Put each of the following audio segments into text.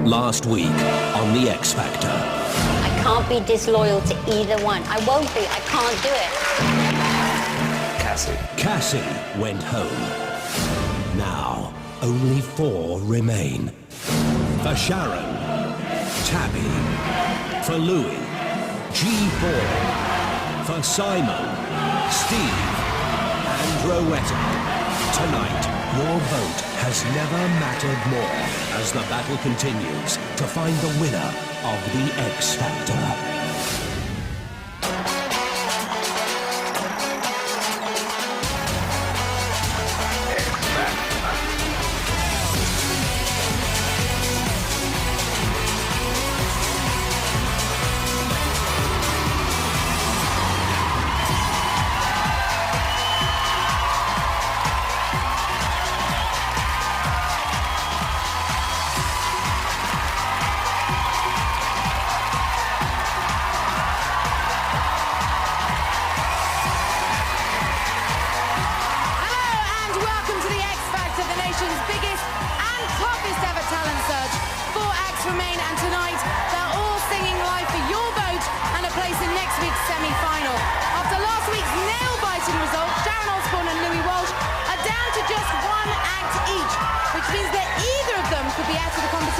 last week on The X Factor. I can't be disloyal to either one. I won't be. I can't do it. Cassie went home. Now, only 4 remain. For Sharon, Tabby. For Louis, G4. For Simon, Steve, and Rowetta. Tonight, your vote has never mattered more as the battle continues to find the winner of The X Factor.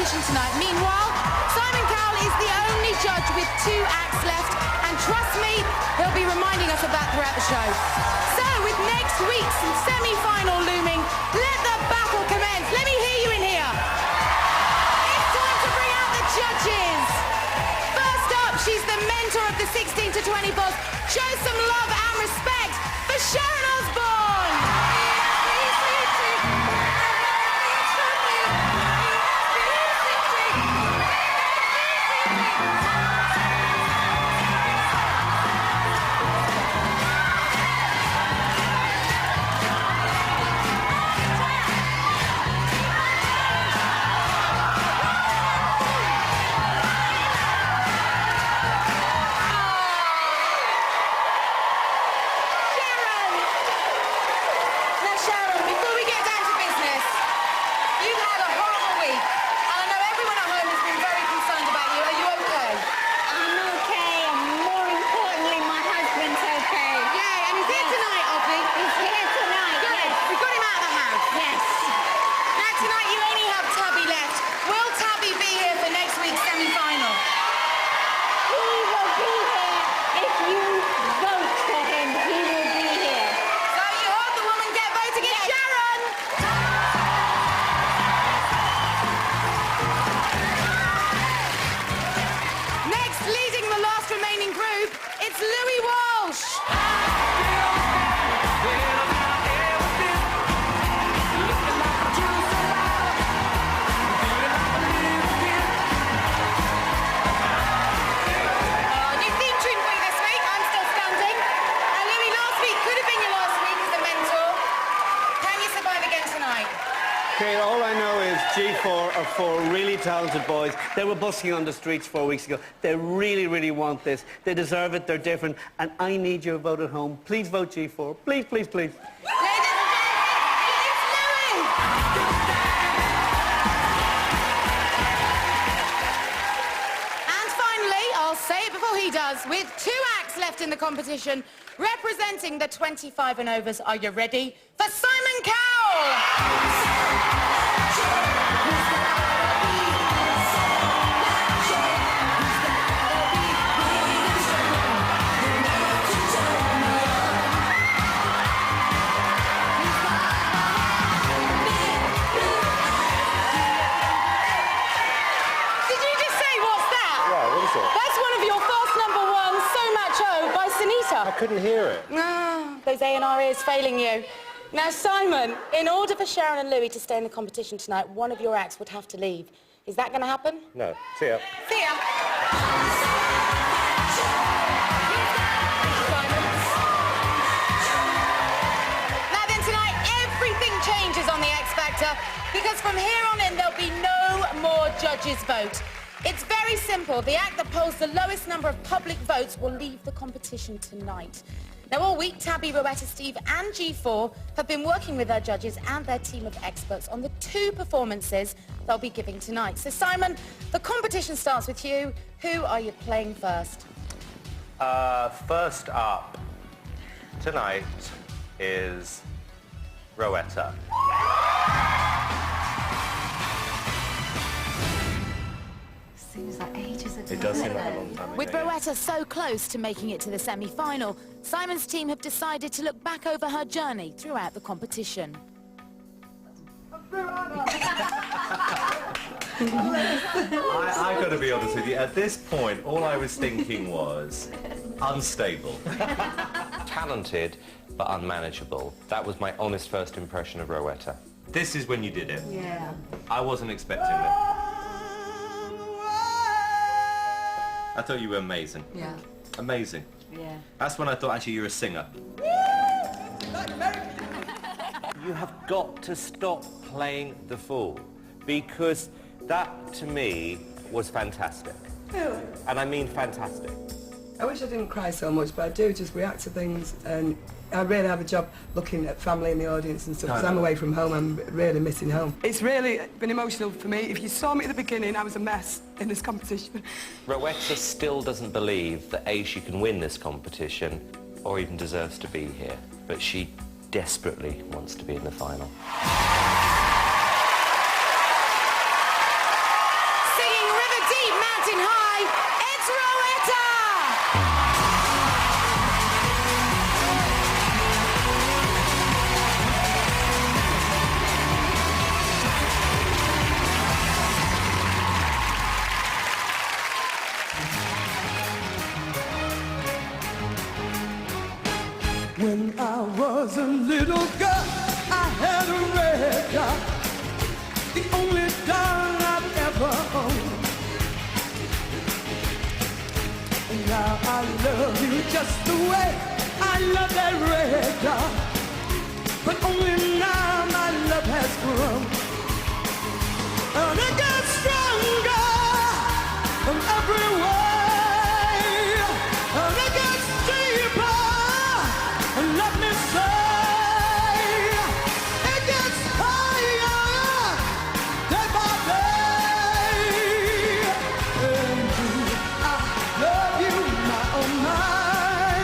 Tonight. Meanwhile, Simon Cowell is the only judge with 2 acts left, and trust me, he'll be reminding us of that throughout the show. So, with next week's semi-final looming, let the battle commence. Let me hear you in here. It's time to bring out the judges. First up, she's the mentor of the 16 to 24s. Show some love and respect for Sharon Osbourne. Kate, all I know is G4 are 4 really talented boys. They were busking on the streets 4 weeks ago. They really, really want this. They deserve it. They're different. And I need your vote at home. Please vote G4. Please, please, please. Ladies and gentlemen, it's Louis! And finally, I'll say it before he does, with 2 acts left in the competition, representing the 25 and overs, are you ready? For Simon Cowell! That's one of your first number 1, So Macho, by Sunita. I couldn't hear it. Those A&R ears failing you. Now, Simon, in order for Sharon and Louis to stay in the competition tonight, one of your acts would have to leave. Is that going to happen? No. See ya. See ya. Now then, tonight, everything changes on The X Factor, because from here on in, there'll be no more judges' vote. It's very simple. The act that polls the lowest number of public votes will leave the competition tonight. Now, all week, Tabby, Rowetta, Steve and G4 have been working with their judges and their team of experts on the 2 performances they'll be giving tonight. So, Simon, the competition starts with you. Who are you playing first? First up tonight is Rowetta. Seems like ages ago. It does seem like a long time ago. With Rowetta so close to making it to the semi-final, Simon's team have decided to look back over her journey throughout the competition. I got to be honest with you, at this point, all I was thinking was unstable. Talented, but unmanageable. That was my honest first impression of Rowetta. This is when you did it. Yeah. I wasn't expecting that. I thought you were amazing. Yeah. Amazing. Yeah. That's when I thought actually you're a singer. You have got to stop playing the fool, because that to me was fantastic. Really? And I mean fantastic. I wish I didn't cry so much, but I do just react to things, and I really have a job looking at family in the audience and stuff, because I'm away from home, I'm really missing home. It's really been emotional for me. If you saw me at the beginning, I was a mess in this competition. Rowetta still doesn't believe that A, she can win this competition, or even deserves to be here, but she desperately wants to be in the final. Singing River Deep, Mountain High, it's Rowetta! When I was a little girl, I had a red dot, the only doll I've ever owned. And now I love you just the way I love that red dot, but only now my love has grown. And it gets stronger from every way, and it gets deeper. And let me say, it gets higher day by day. And I love you, my oh my.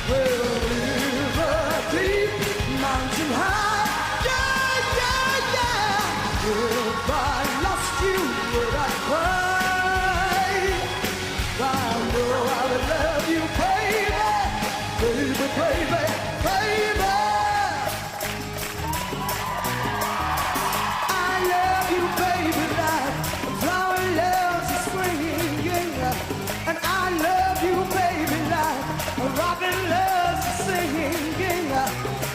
Well, river deep, mountain high, yeah, yeah, yeah. If I lost you, would I cry? I know I would love you, baby. Baby, baby, baby, I love you, baby, like a flower loves the spring, and I love you, baby, like a robin loves the singing, and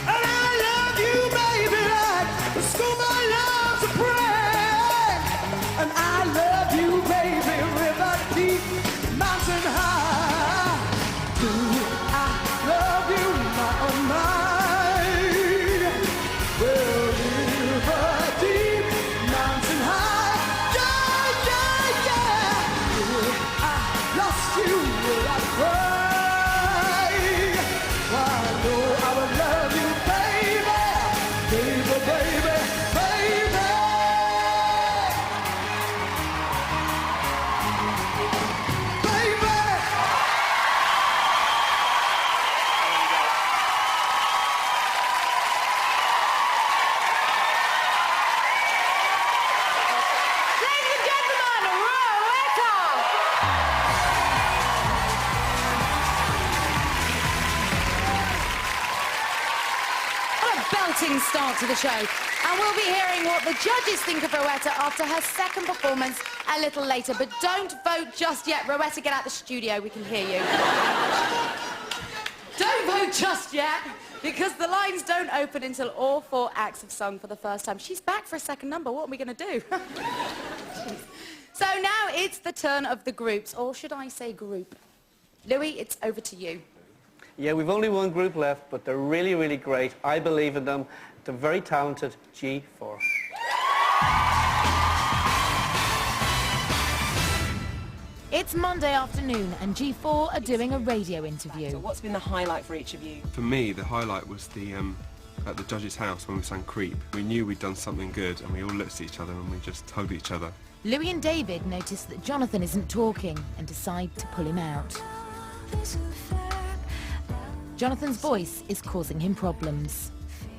I love you, baby, like the scuba loves to pray, and I love you, baby, river deep, mountain high. Do I love you, my oh my? Well, river deep, mountain high, yeah, yeah, yeah. If I lost you, would I cry? Well, I know I would love you, baby, baby, baby, baby. Baby! Ladies and gentlemen, Rowetta! What a belting start to the show. And we'll be hearing what the judges think of Rowetta after her second performance a little later. But don't vote just yet. Rowetta, get out the studio. We can hear you. Don't vote just yet, because the lines don't open until all 4 acts have sung for the first time. She's back for a second number. What are we going to do? So now it's the turn of the groups, or should I say group? Louis, it's over to you. Yeah, we've only one group left, but they're really, really great. I believe in them. The very talented G4. It's Monday afternoon and G4 are doing a radio interview. So what's been the highlight for each of you? For me, the highlight was the at the judge's house when we sang Creep. We knew we'd done something good and we all looked at each other and we just hugged each other. Louis and David notice that Jonathan isn't talking and decide to pull him out. Jonathan's voice is causing him problems.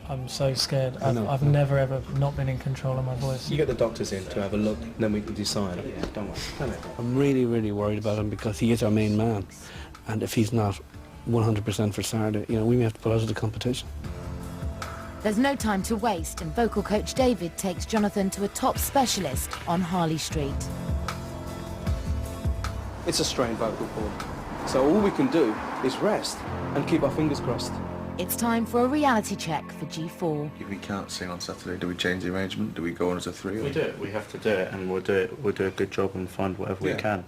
I'm so scared. I've never ever not been in control of my voice. You get the doctors in to have a look, and then we can decide. Yeah, don't worry. I'm really, really worried about him because he is our main man. And if he's not 100% for Saturday, you know, we may have to pull out of the competition. There's no time to waste, and vocal coach David takes Jonathan to a top specialist on Harley Street. It's a strained vocal cord. So all we can do is rest and keep our fingers crossed. It's time for a reality check for G4. If we can't sing on Saturday, do we change the arrangement? Do we go on as a three? We do it. We have to do it, and we'll do a good job and find whatever we can.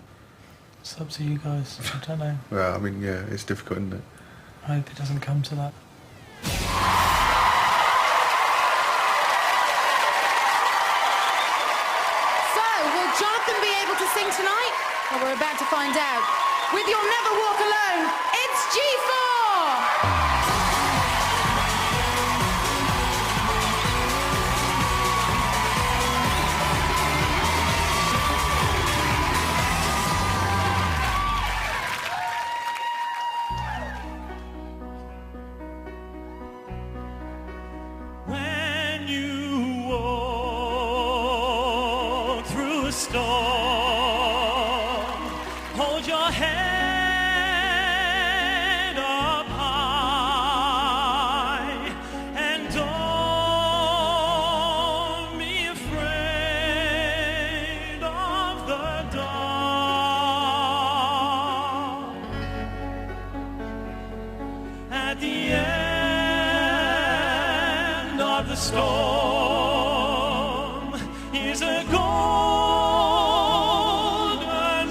It's up to you guys. I don't know. Well, I mean, yeah, it's difficult, isn't it? I hope it doesn't come to that. So, will Jonathan be able to sing tonight? Well, we're about to find out. With You'll Never Walk Alone, it's G4! When you walk through a storm, hold your head up high and don't be afraid of the dark. At the end of the storm is a golden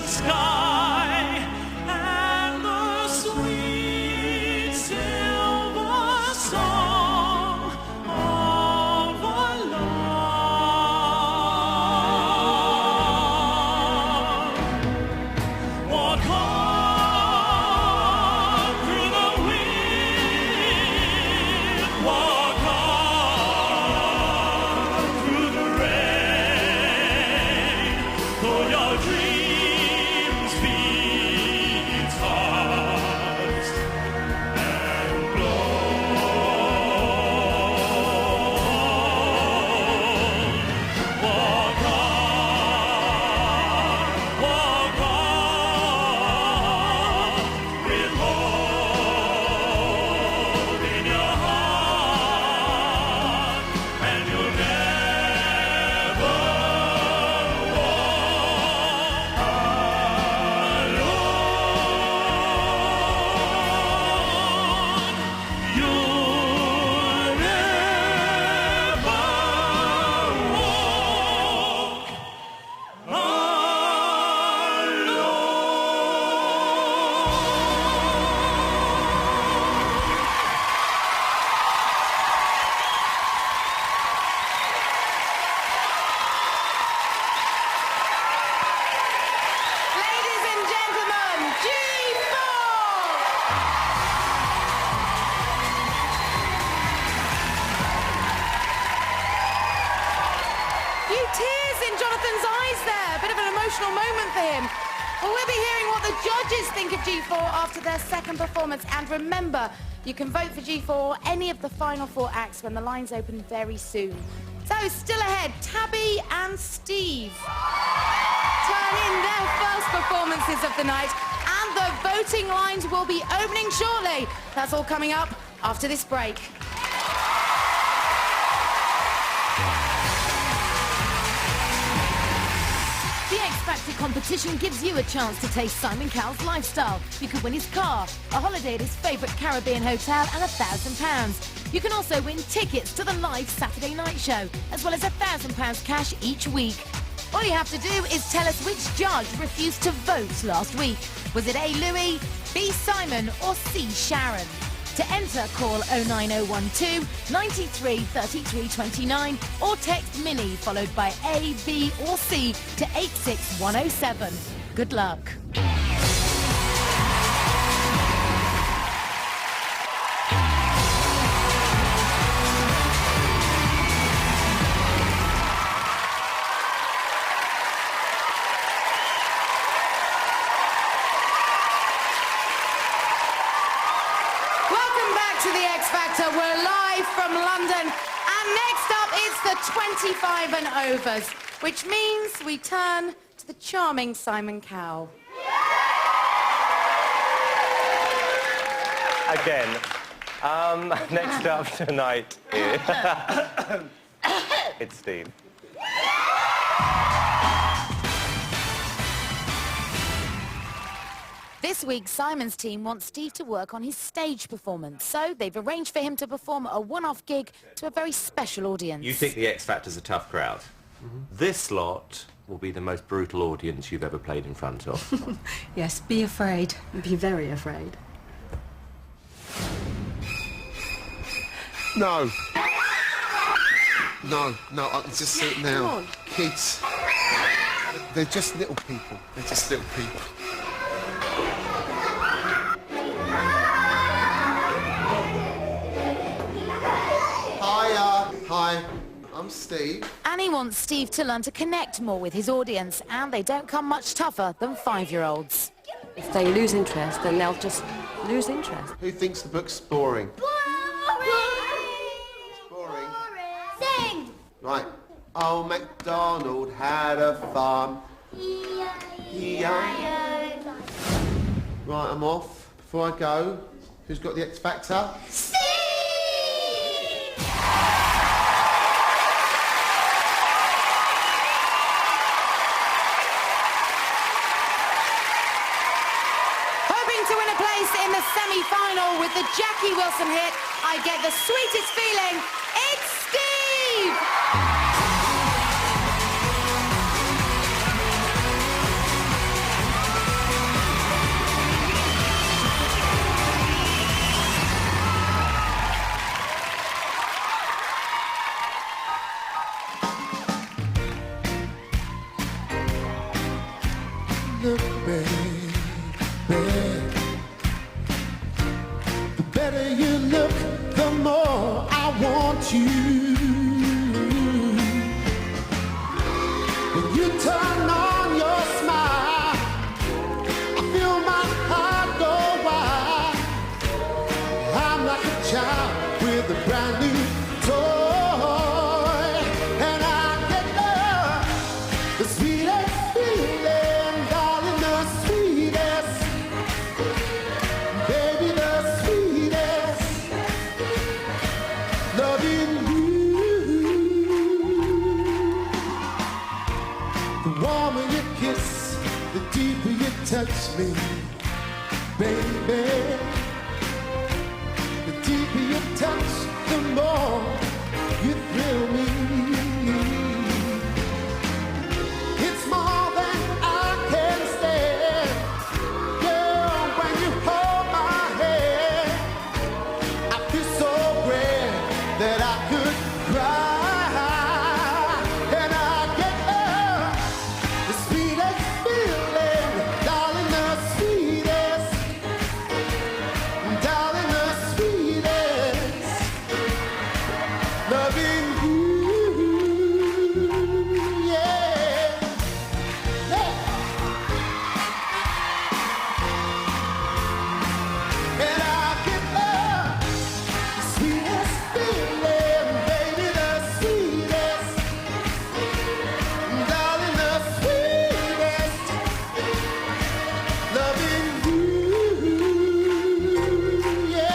sky and the sweet silver song of a lark. Walk on through the wind, walk on through the rain, though your dreams beat fast and blown. Walk on, with hope in your heart, and you'll never walk alone. You'll never walk Ladies and gentlemen, G4! Few tears in Jonathan's eyes there. Bit of an emotional moment for him. Well, we'll be hearing what the judges think of G4 after their second performance. And remember, you can vote for G4 or any of the final four acts when the lines open very soon. So, still ahead, Tabby and Steve turn in their first performances of the night, and the voting lines will be opening shortly. That's all coming up after this break. The X Factor competition gives you a chance to taste Simon Cowell's lifestyle. You could win his car, a holiday at his favourite Caribbean hotel, and £1,000. You can also win tickets to the live Saturday night show, as well as £1,000 cash each week. All you have to do is tell us which judge refused to vote last week. Was it A. Louis, B. Simon, or C. Sharon? To enter, call 09012 93 33 29 or text MINI followed by A, B or C to 86107. Good luck. to the X Factor. We're live from London. And next up, it's the 25 and overs, which means we turn to the charming Simon Cowell. Again, next up tonight is... it's Steve. This week, Simon's team wants Steve to work on his stage performance, so they've arranged for him to perform a one-off gig to a very special audience. You think the X Factor's a tough crowd? This lot will be the most brutal audience you've ever played in front of. Yes, be afraid. Be very afraid. No. No, I can just see it now. Come on. Kids. They're just little people. They're just little people. Hi, I'm Steve. And he wants Steve to learn to connect more with his audience, and they don't come much tougher than 5-year-olds. If they lose interest, then they'll just lose interest. Who thinks the book's boring? Boring! Sing! Right. Old MacDonald had a farm. Right, I'm off. Before I go, who's got the X Factor? In the semi-final with the Jackie Wilson hit, I Get the Sweetest Feeling, it's Steve! Look, baby. The better you look, the more I want you. When you turn on your smile, I feel my heart go wild. I'm like a child with a brand new toy, and I get the sweetest feeling, darling, the sweetest. Baby, the sweetest, loving you. The warmer you kiss, the deeper you touch me, baby. The deeper you touch, the more you thrill me. It's more than I can stand. Girl, when you hold my hand, I feel so grand that I could cry. And I get the sweetest feeling, darling, the sweetest. Darling, the sweetest. Loving you, yeah. Hey. And I get the sweetest feeling, baby, the sweetest. Darling, the sweetest. Loving you, yeah.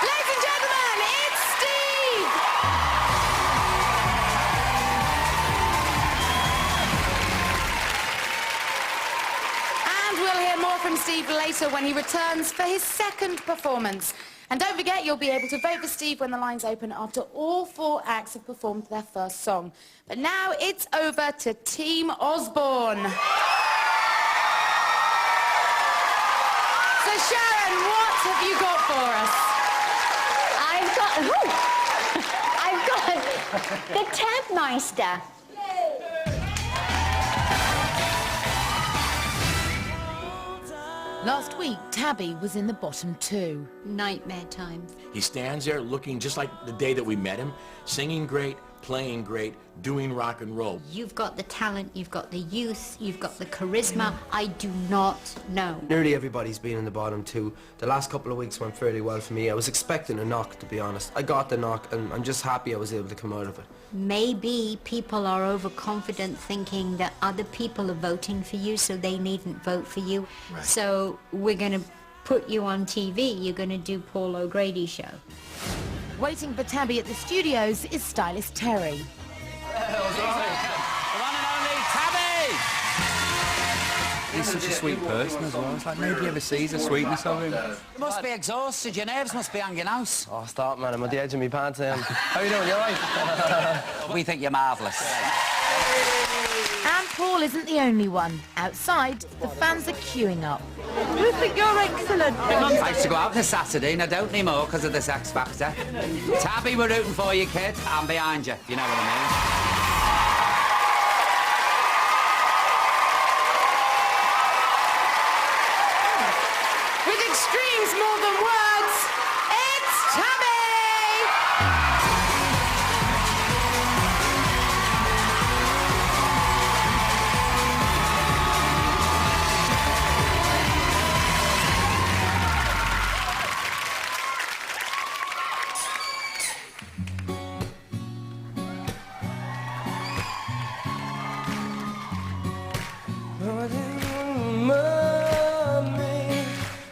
Ladies and gentlemen, it's Steve! And we'll hear more from Steve later when he returns for his second performance. And don't forget, you'll be able to vote for Steve when the lines open after all 4 acts have performed their first song. But now it's over to Team Osborne. So Sharon, what have you got for us? I've got the Tabmeister. Last week, Tabby was in the bottom two. Nightmare time. He stands there looking just like the day that we met him, singing great, playing great, doing rock and roll. You've got the talent, you've got the youth, you've got the charisma. I do not know. Nearly everybody's been in the bottom two. The last couple of weeks went fairly well for me. I was expecting a knock, to be honest. I got the knock, and I'm just happy I was able to come out of it. Maybe people are overconfident thinking that other people are voting for you, so they needn't vote for you. Right. So we're going to put you on TV. You're going to do Paul O'Grady show. Waiting for Tabby at the studios is stylist Terry. He's such a sweet person as well. It's like nobody ever sees the sweetness of him. You must be exhausted. Your nerves must be hanging out. Oh, stop, man. I'm at the edge of my pants. How you doing? You all right? We think you're marvellous. And Paul isn't the only one. Outside, the fans are queuing up. We think you're excellent. I used to go out this Saturday, and I don't anymore because of this X Factor. Tabby, we're rooting for you, kid. I'm behind you, if you know what I mean. Extremes more than words, it's Tabby!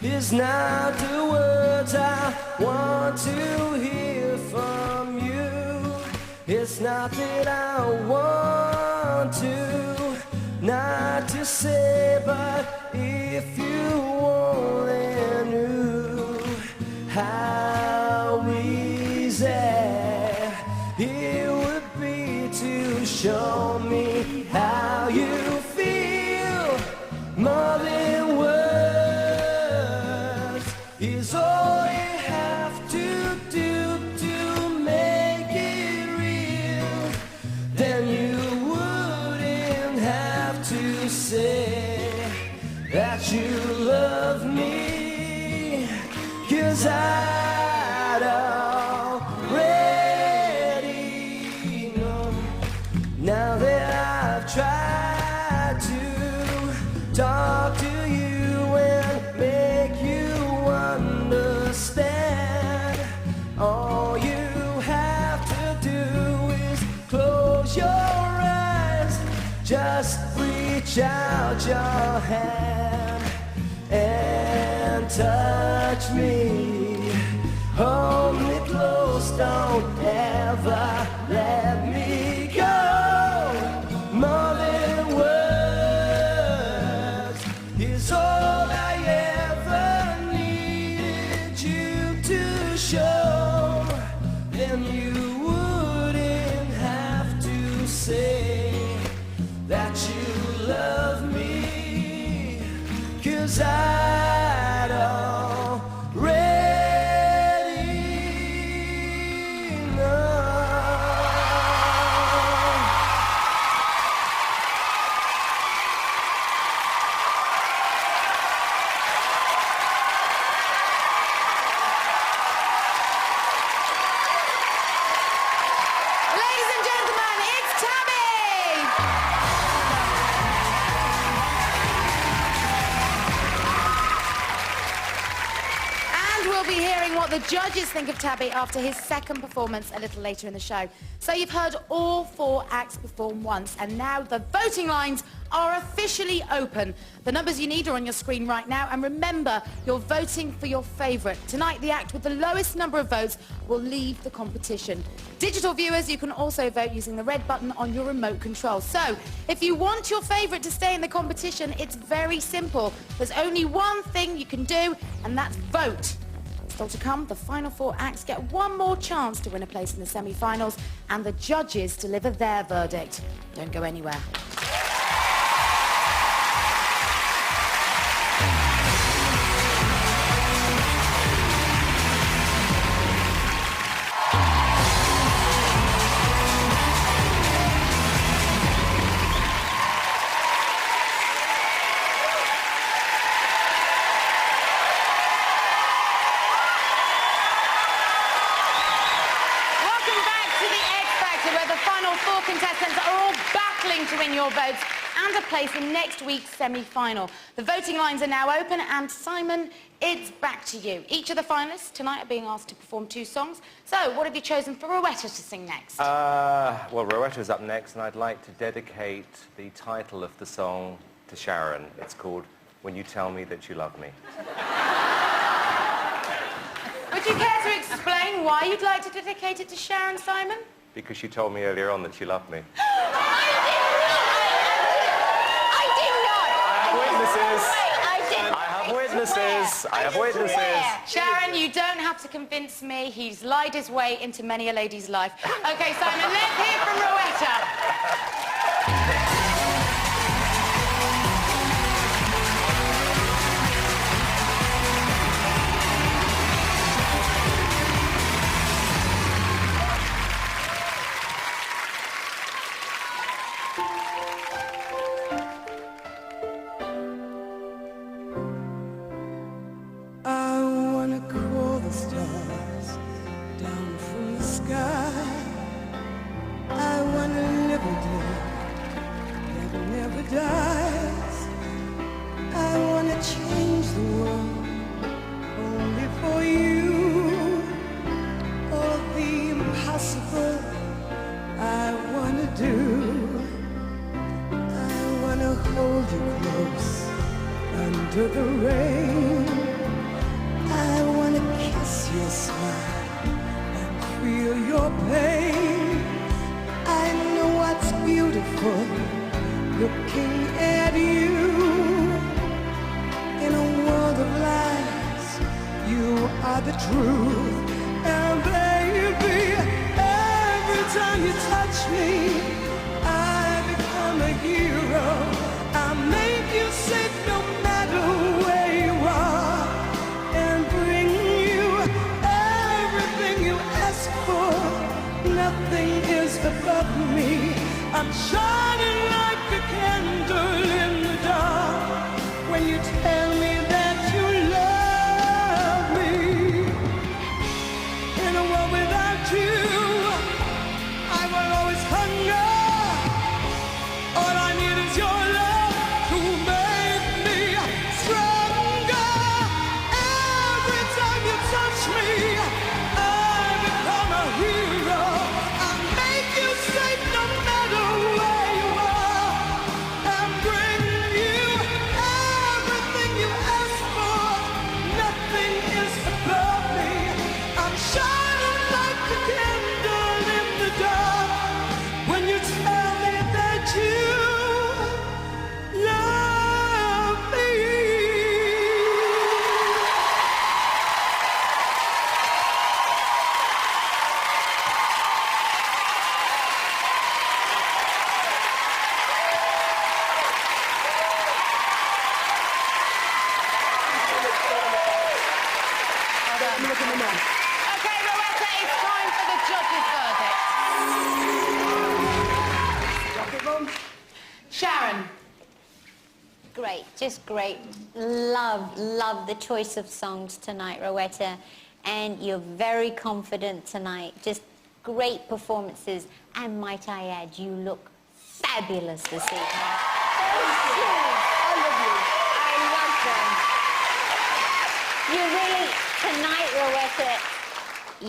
It's not the words I want to hear from you. It's not that I want to, not to say, but if you only knew how easy it would be to show me how you feel. More than words is all you have to do to make it real. Then you wouldn't have to say that you love me, 'cause I'd already know. Now that I've tried to talk to you and make you understand, all you have to do is close your eyes, just reach out your hand and touch me. Hold me close, don't ever let me go. More than words is all I ever needed you to show. Then you wouldn't have to say that you love me, 'cause I'd already know. Ladies and gentlemen, it's Tabby! And we'll be hearing what the judges think of Tabby after his second performance a little later in the show. So you've heard all four acts perform once, and now the voting lines are officially open. The numbers you need are on your screen right now, and remember, you're voting for your favourite. Tonight, the act with the lowest number of votes will leave the competition. Digital viewers, you can also vote using the red button on your remote control. So, if you want your favourite to stay in the competition, it's very simple. There's only one thing you can do, and that's vote. Still to come, the final four acts get one more chance to win a place in the semi-finals, and the judges deliver their verdict. Don't go anywhere. final votes and a place in next week's semi-final. The voting lines are now open, and Simon, it's back to you. Each of the finalists tonight are being asked to perform 2 songs. So, what have you chosen for Rowetta to sing next? Well, Rowetta's up next, and I'd like to dedicate the title of the song to Sharon. It's called When You Tell Me That You Love Me. Would you care to explain why you'd like to dedicate it to Sharon, Simon? Because she told me earlier on that she loved me. I have witnesses. Sharon, you don't have to convince me. He's lied his way into many a lady's life. OK, Simon, let's hear from Rowetta. Under the rain, I want to kiss your smile and feel your pain. I know what's beautiful looking at you. In a world of lies, you are the truth. And baby, every time you touch me, I become a hero. I make you safe no matter where you are, and bring you everything you ask for. Nothing is above me. I'm shining like a candle in the dark when you tell me that you love me. In a world without you, I will always hunger. All I need is your love. Sharon. Great, just great. Love the choice of songs tonight, Rowetta. And you're very confident tonight. Just great performances. And might I add, you look fabulous this evening. I love you. You really, tonight, Rowetta,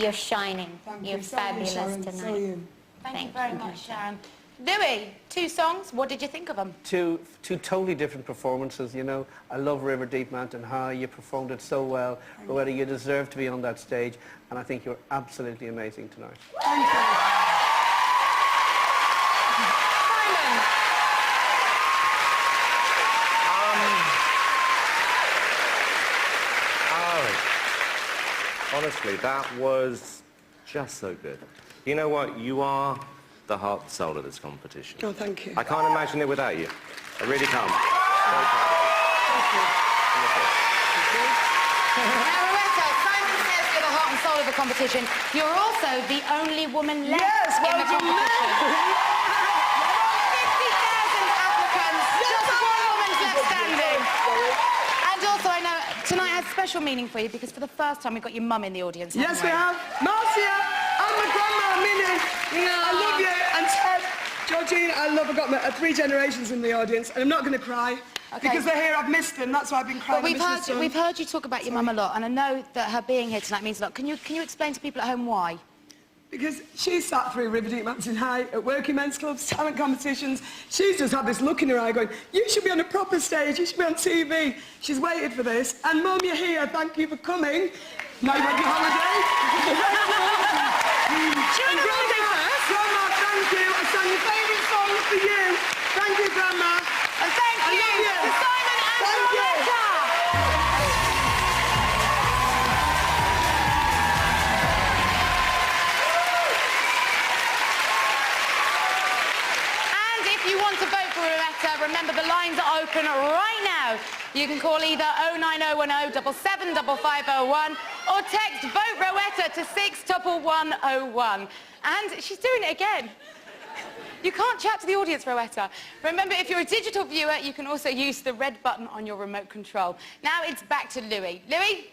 you're shining. You're fabulous tonight. Thank you very much, Sharon. Louis, 2 songs. What did you think of them? Two totally different performances, you know. I love River Deep Mountain High. You performed it so well. Rowetta, you deserve to be on that stage, and I think you're absolutely amazing tonight. Thank you. Simon. Honestly, that was just so good. You know what? You are the heart and soul of this competition. Oh, thank you. I can't imagine it without you. I really can't. Now, Rowetta, Simon says you're the heart and soul of the competition. You're also the only woman left in the competition. 50,000 applicants, just one woman's left standing. And also, I know tonight has special meaning for you because for the first time we've got your mum in the audience. Yes, we have. Marcia, I'm a grandma, Minnie. I love you. And Ted, George Gene, I love. I've got 3 generations in the audience, and I'm not going to cry. Okay. Because they're here, I've missed them. That's why I've been crying. But we've heard you talk about your mum a lot, and I know that her being here tonight means a lot. Can you explain to people at home why? Because she sat through Riverdale Mountain High at working men's clubs, talent competitions. She's just had this look in her eye going, you should be on a proper stage, you should be on TV. She's waited for this. And Mum, you're here, thank you for coming. Now you went on holiday. And Grandma, thank you. I sang your favourite song for you. Thank you, Grandma. And thank you to Simon and Rowetta. And if you want to vote for Rowetta, remember the lines are open right now. You can call either 09010 775501 or text Vote Rowetta to 61101. And she's doing it again. You can't chat to the audience, Rowetta. Remember, if you're a digital viewer, you can also use the red button on your remote control. Now it's back to Louis. Louis,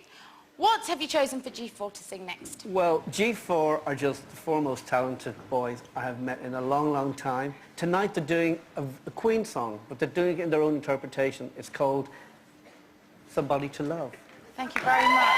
what have you chosen for G4 to sing next? Well, G4 are just the 4 most talented boys I have met in a long, long time. Tonight they're doing a Queen song, but they're doing it in their own interpretation. It's called Somebody to Love. Thank you very much.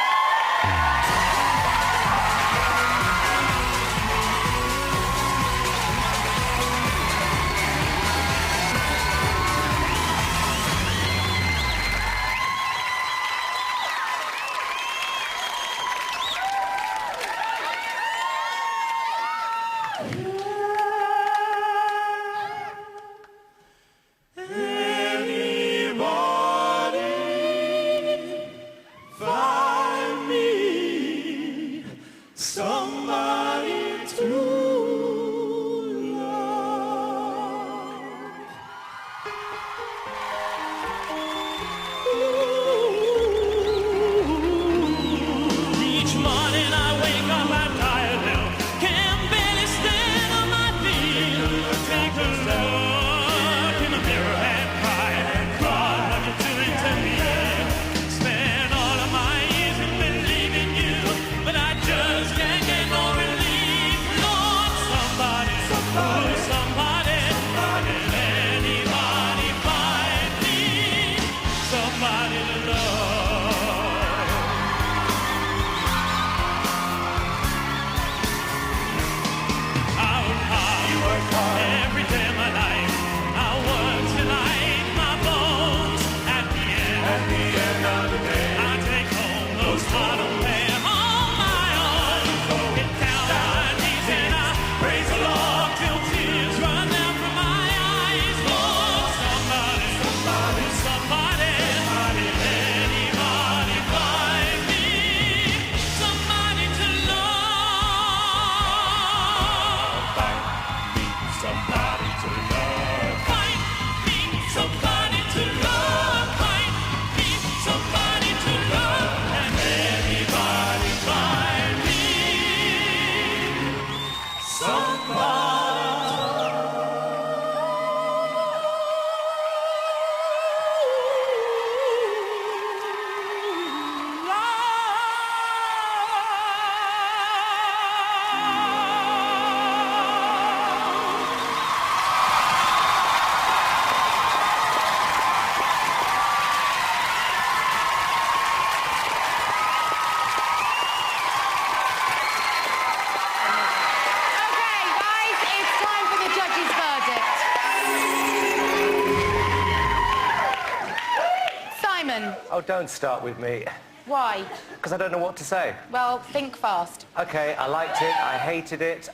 Oh, don't start with me. Why? Because I don't know what to say. Well, think fast. Okay, I liked it, I hated it.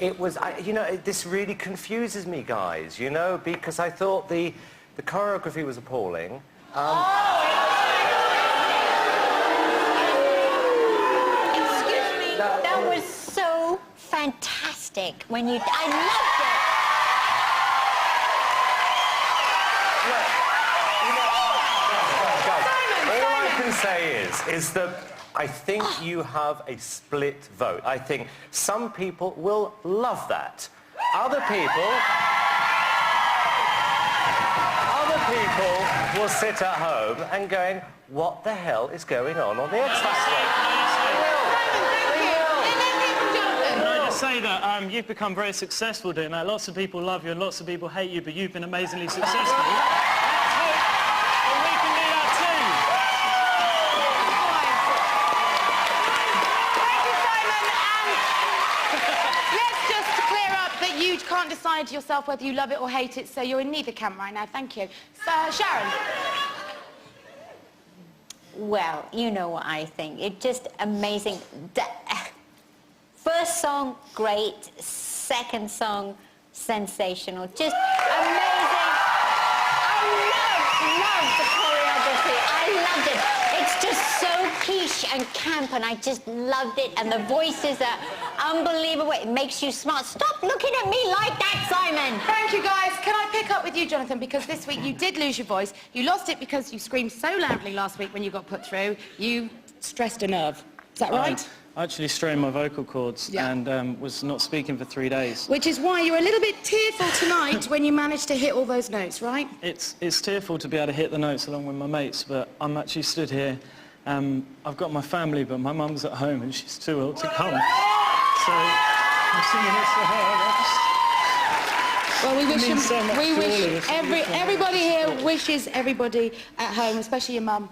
It was, you know, this really confuses me, guys, you know, because I thought the choreography was appalling. Excuse me, that was so fantastic when you... I loved it. All I can say is that I think you have a split vote. I think some people will love that. Other people will sit at home and going, what the hell is going on the X Factor? Can I just say that you've become very successful doing that. Lots of people love you and lots of people hate you, but you've been amazingly successful. Let's hope that we can do that too. Let's just clear up that you can't decide yourself whether you love it or hate it, so you're in neither camp right now. Thank you. Sharon. Well, you know what I think. It's just amazing. First song, great. Second song, sensational. Just amazing. I love the choreography. I loved it. It's just so quiche and camp, and I just loved it. And the voices are unbelievable. It makes you smart. Stop looking at me like that, Simon. Thank you, guys. Can I pick up with you, Jonathan? Because this week you did lose your voice. You lost it because you screamed so loudly last week when you got put through. You stressed a nerve. Is that right? I actually strained my vocal cords and was not speaking for 3 days. Which is why you're a little bit tearful tonight when you managed to hit all those notes, right? It's tearful to be able to hit the notes along with my mates, but I'm actually stood here. I've got my family, but my mum's at home and she's too ill to come. So I'm singing this for her. Well, we wish It means so much to all of us. everybody here wishes everybody at home, especially your mum,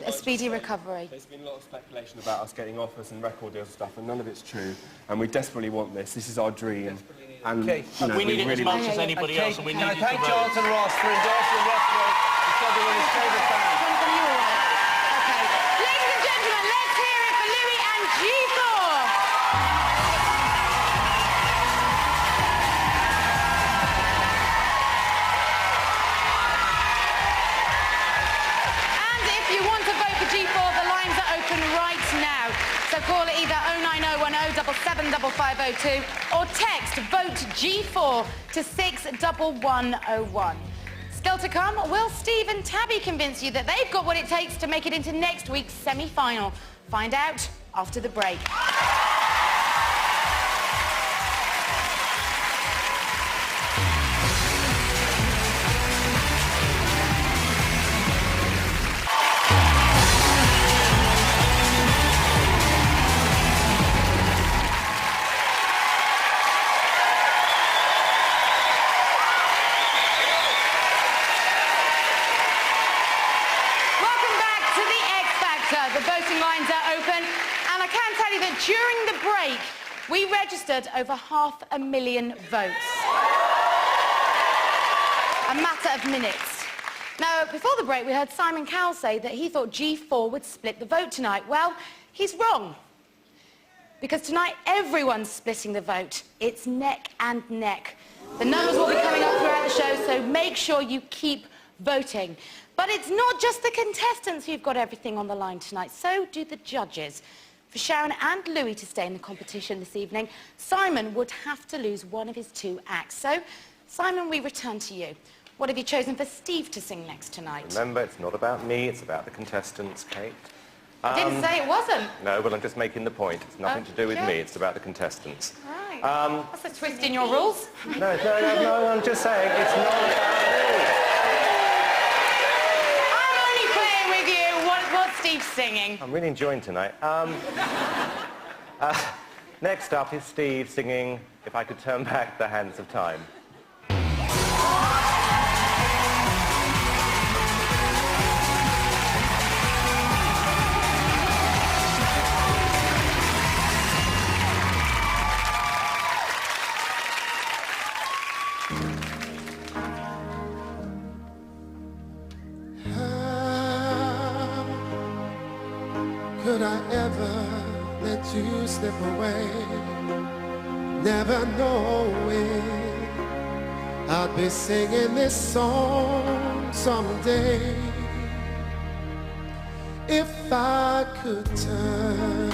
a speedy recovery. There's been a lot of speculation about us getting offers and record deals and stuff, and none of it's true. And we desperately want this. This is our dream. And you know, we need it really as much as anybody else, and we need it to Can I thank vote. Jonathan Ross for endorsing Westway? He said they were his favourite band. Jonathan, you all right? Okay. Ladies and gentlemen, let's hear it for Louis and G4. And if you want to vote for G4, the lines are open right now. So call it either 09010 775502 or text VOTE G4 to 61101. Still to come, will Steve and Tabby convince you that they've got what it takes to make it into next week's semi-final? Find out after the break. The voting lines are open, and I can tell you that during the break, we registered over 500,000 votes. A matter of minutes. Now, before the break, we heard Simon Cowell say that he thought G4 would split the vote tonight. Well, he's wrong. Because tonight, everyone's splitting the vote. It's neck and neck. The numbers will be coming up throughout the show, so make sure you keep voting. But it's not just the contestants who've got everything on the line tonight, so do the judges. For Sharon and Louis to stay in the competition this evening, Simon would have to lose one of his two acts. So, Simon, we return to you. What have you chosen for Steve to sing next tonight? Remember, it's not about me, it's about the contestants, Kate. I didn't say it wasn't. No, but I'm just making the point. It's nothing to do with Okay. me, it's about the contestants. Right. That's a twist in your rules. No, I'm just saying, it's not about me. What's Steve singing? I'm really enjoying tonight. Next up is Steve singing If I Could Turn Back the Hands of Time. Could I ever let you slip away, never knowing I'd be singing this song someday? If I could turn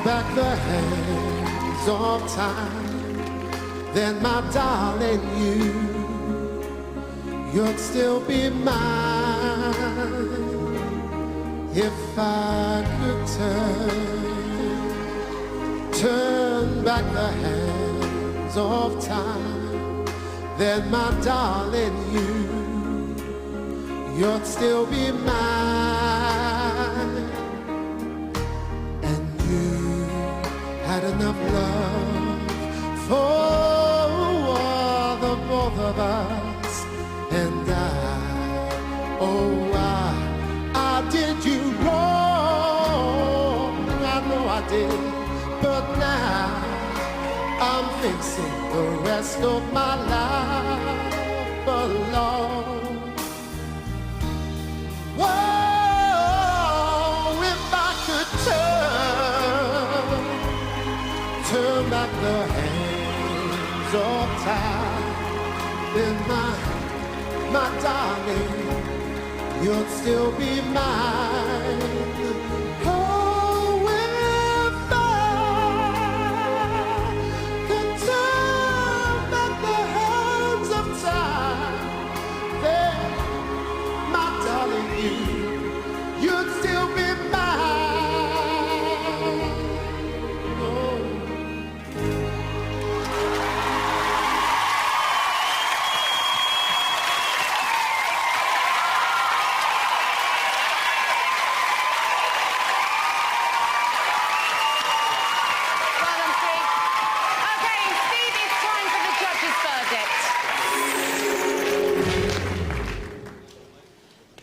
back the hands of time, then my darling, you'd still be mine. If I could turn back the hands of time, then my darling, you'd still be mine. And enough love for the both of us. And oh, I did you wrong. I know I did, but now I'm facing the rest of my life alone. Whoa, if I could turn back the hands of time, then my darling, you'd still be mine. Oh, if I could turn back the hands of time, then, my darling, you'd still be mine. Oh.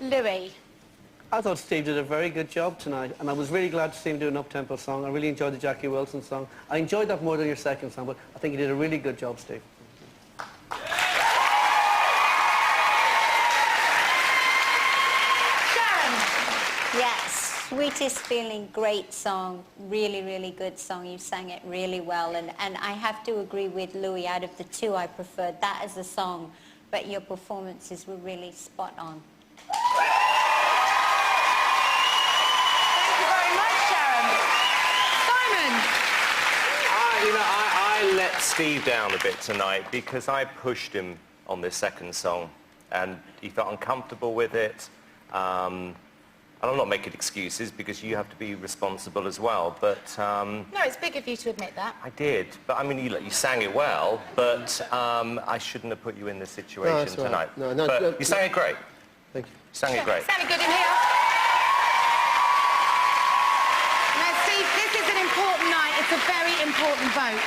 Louis. I thought Steve did a very good job tonight, and I was really glad to see him do an up-tempo song. I really enjoyed the Jackie Wilson song. I enjoyed that more than your second song, but I think you did a really good job, Steve. Sharon. Yes, Sweetest Feeling, great song. Really, really good song. You sang it really well, and I have to agree with Louis. Out of the two, I preferred that as a song, but your performances were really spot on. I let Steve down a bit tonight because I pushed him on this second song and he felt uncomfortable with it. And I'm not making excuses because you have to be responsible as well, but... No, it's big of you to admit that. I did, but I mean, you sang it well, but I shouldn't have put you in this situation tonight. Right. But you sang it great. Thank you. You sang it great. Sounded good in here. Now, Steve, this is an important night. It's a very important vote.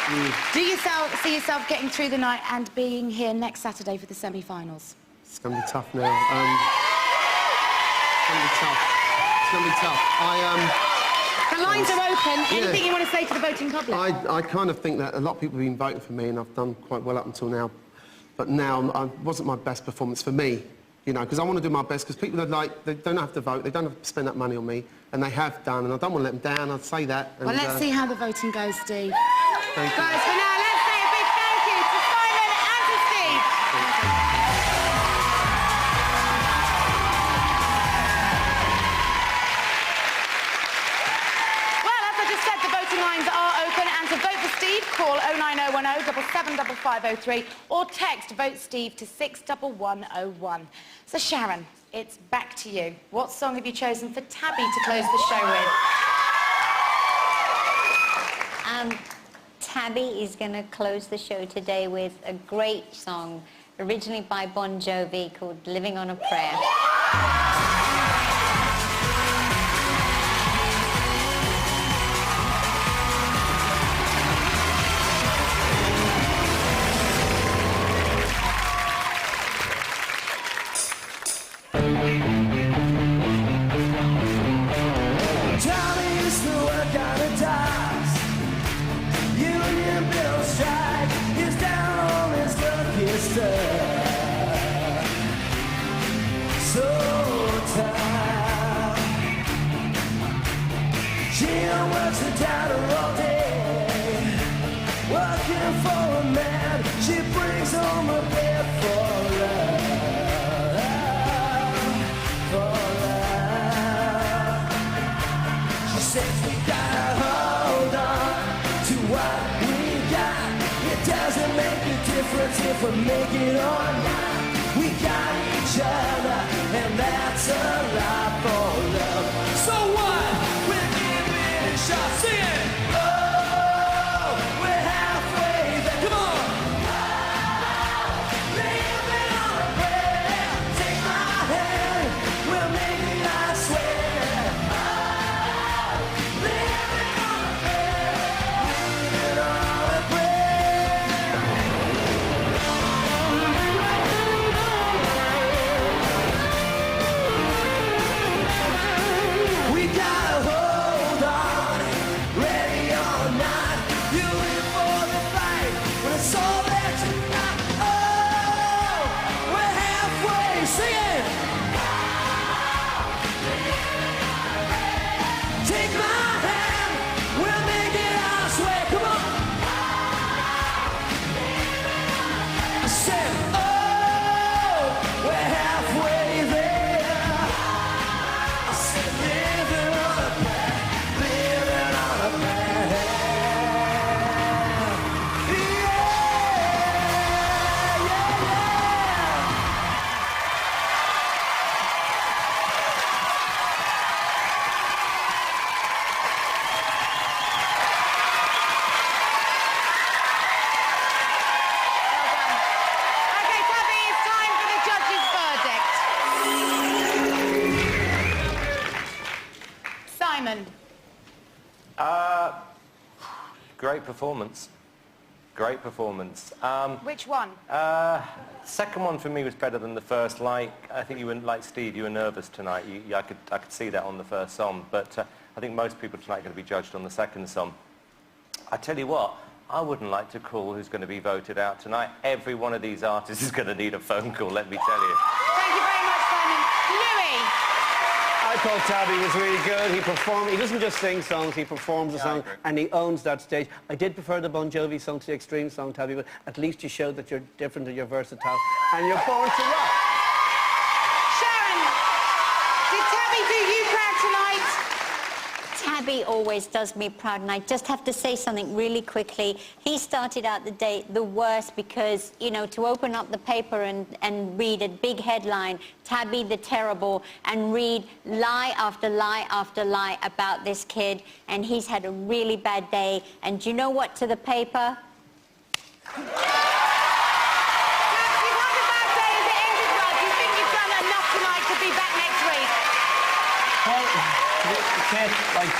Do you see yourself getting through the night and being here next Saturday for the semi-finals? It's going to be tough now. It's going to be tough. It's going to be tough. The lines are open. Yeah. Anything you want to say to the voting public? I kind of think that a lot of people have been voting for me and I've done quite well up until now. But now, it wasn't my best performance for me, you know, because I want to do my best, because people are like, they don't have to vote, they don't have to spend that money on me, and they have done, and I don't want to let them down, I'd say that. And, well, let's see how the voting goes, Steve. Thank you. Guys, for now, let's say a big thank you to Simon and to Steve. Well, as I just said, the voting lines are open, and to vote for Steve, call 09010 775503 or text Vote Steve to 61101. So, Sharon, it's back to you. What song have you chosen for Tabby to close the show with? Tabby is going to close the show today with a great song, originally by Bon Jovi, called Living on a Prayer. If we make it or not, we got each other, and that's a lot for love. So what? We're giving it a shot. Sing it! Oh, we're halfway there. Come on! Living on a prayer. Take my hand, we'll make it, I swear. Living on a prayer. great performance. Great performance. Which one? Second one for me was better than the first. Like, I think you were, like Steve, you were nervous tonight. I could see that on the first song, but I think most people tonight are going to be judged on the second song. I tell you what, I wouldn't like to call who's going to be voted out tonight. Every one of these artists is going to need a phone call, let me tell you. Thank you very much, Simon. Louis! I thought Tabby was really good. He performed. He doesn't just sing songs, he performs the song, and he owns that stage. I did prefer the Bon Jovi song to the Extreme song, Tabby, but at least you showed that you're different and you're versatile, and you're born to rock. Sharon, did Tabby do you proud tonight? Tabby always does me proud, and I just have to say something really quickly. He started out the day the worst because, you know, to open up the paper and read a big headline, Tabby the Terrible, and read lie after lie after lie about this kid, and he's had a really bad day. And do you know what to the paper? Like,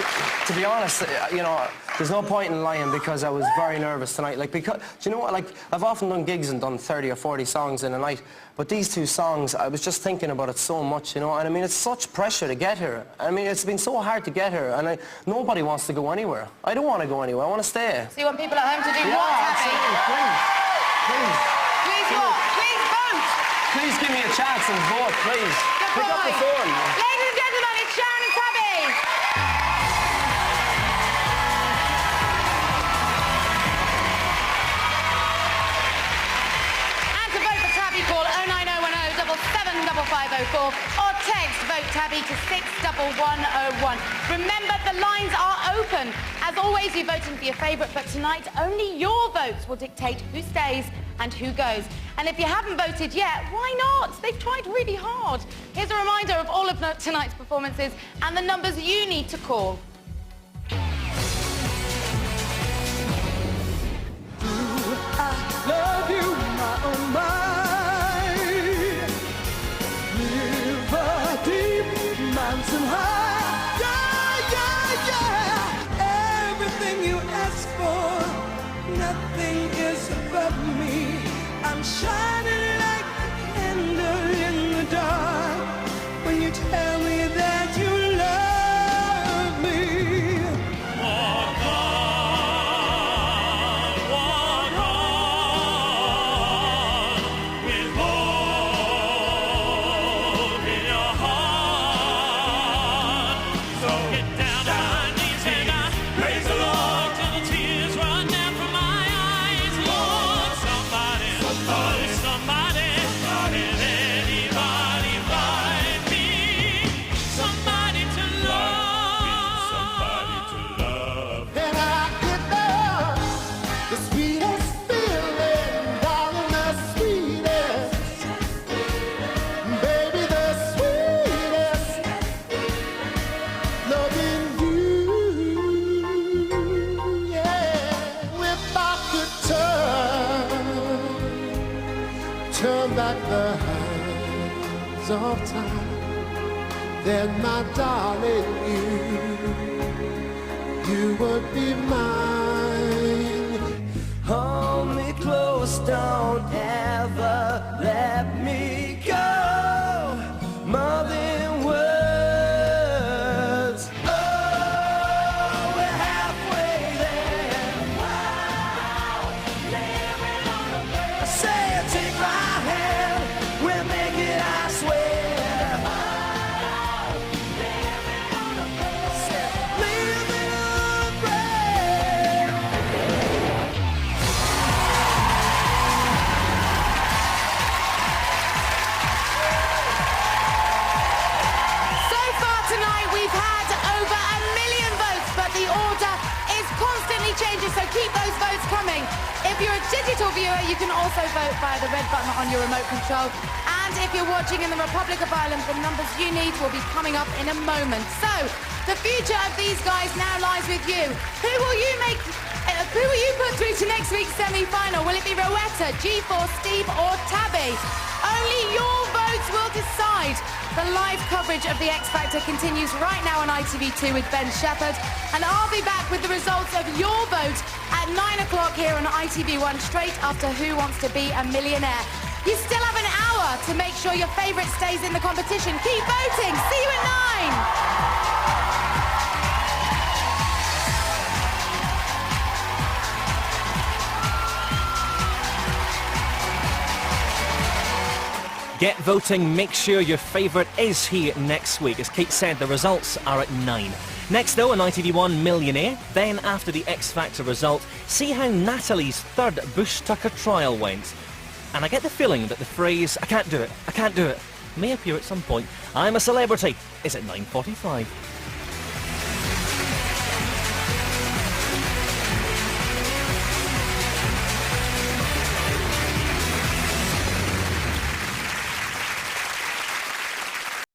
to be honest, you know, there's no point in lying because I was very nervous tonight. Like, because, do you know what, like, I've often done gigs and done 30 or 40 songs in a night, but these two songs, I was just thinking about it so much, you know, and I mean, it's such pressure to get here. I mean, it's been so hard to get here, and nobody wants to go anywhere. I don't want to go anywhere, I want to stay. So you want people at home to do what, Tabby? Please. Please what? Please vote! Please give me a chance and vote, please. Pick up the phone. Ladies and gentlemen, it's Sharon and Tabby! Call 09010 775504 or text Vote Tabby to 61101. Remember, the lines are open. As always, you're voting for your favourite, but tonight only your votes will dictate who stays and who goes. And if you haven't voted yet, why not? They've tried really hard. Here's a reminder of all of tonight's performances and the numbers you need to call. Love you, my own mind. Mountain high, yeah, yeah, yeah. Everything you ask for, nothing is above me. I'm shining like a candle in the dark when you tell me that you love me. Walk on, with hope in your heart. Turn back the hands of time, then my darling, you would be mine. Hold me close, don't ever let me go. More than words. Oh, we're halfway there. I say, take my hand, we'll make it, I swear. Living on a prayer. So far tonight, we've had over 1 million votes, but the order is constantly changing, so keep those votes coming. If you're a digital viewer, you can also vote via the red button on your remote control. And if you're watching in the Republic of Ireland, the numbers you need will be coming up in a moment. So, the future of these guys now lies with you. Who will you put through to next week's semi-final? Will it be Rowetta, G4, Steve or Tabby? Only your votes will decide. side. The live coverage of the X Factor continues right now on ITV2 with Ben Shepherd, and I'll be back with the results of your vote at 9 o'clock here on ITV1 straight after Who Wants to Be a Millionaire. You still have an hour to make sure your favourite stays in the competition. Keep voting. See you at 9. Get voting, make sure your favourite is here next week. As Kate said, the results are at 9. Next though, on ITV1 Millionaire. Then after the X Factor result, see how Natalie's third Bush Tucker trial went. And I get the feeling that the phrase, I can't do it, may appear at some point. I'm a Celebrity is at 9:45.